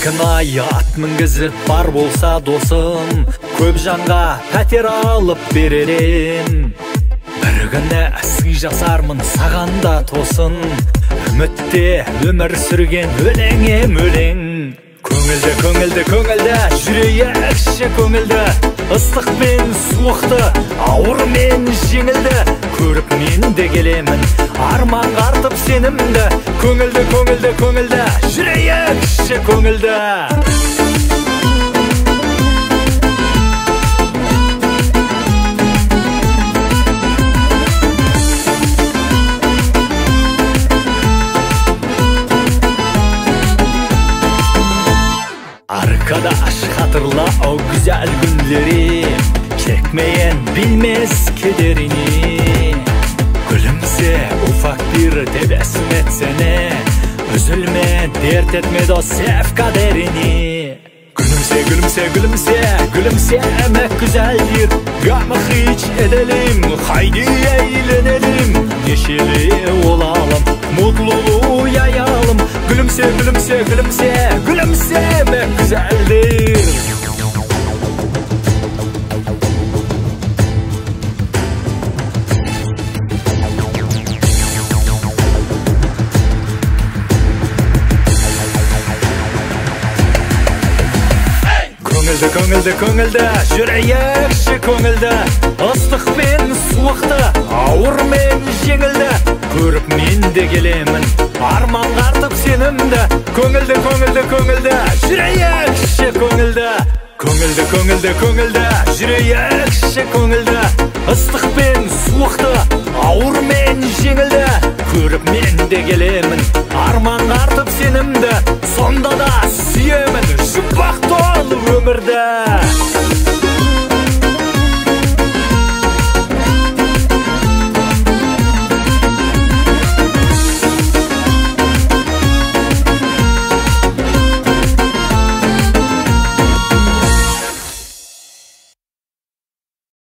Бәлкім ай ат мінгізіп бар болса досым, көп жанға пәтер алып беререм. Бір күні сый жасармын саған да тосын, үмітте өмір сүрген өлеңем өлең. Көңілді, көңілді, көңілді, жүрейікші көңілді, ыстық пен суықты, ауыр мен жеңілді, көріп мен де келемін, арманға артып сенімді. Көңілді, көңілді, көңілді, жүрейікші көңілді. Arkadaş hatırla o güzel günleri, çekmeyen bilmez kederini. Gülümse ufak bir tebessüm etsene, üzülme dert etme dost sev kaderini. Gülümse gülümse gülümse, gülümsemek güzeldir, gamı hiç edelim, haydi eğlenelim, neşeli olalım, mutluluğu yayalım. Gülümse gülümse gülümse, gülümsemek güzeldir. Көңілді, көңілді, көңілді, жүрейікші көңілді, ыстық пен суықты, ауыр мен жеңілді, көріп мен де келемін, арманға артып сенімді. Көңілді, көңілді, көңілді, жүрейікші көңілді. Көңілді, көңілді, көңілді, жүрейікші көңілді, ыстық пен суықты, ауыр мен жеңілді, көріп мен де келемін, арманға артып сенімді. Сонда да сүйемін, жұмбақ толы өмірді.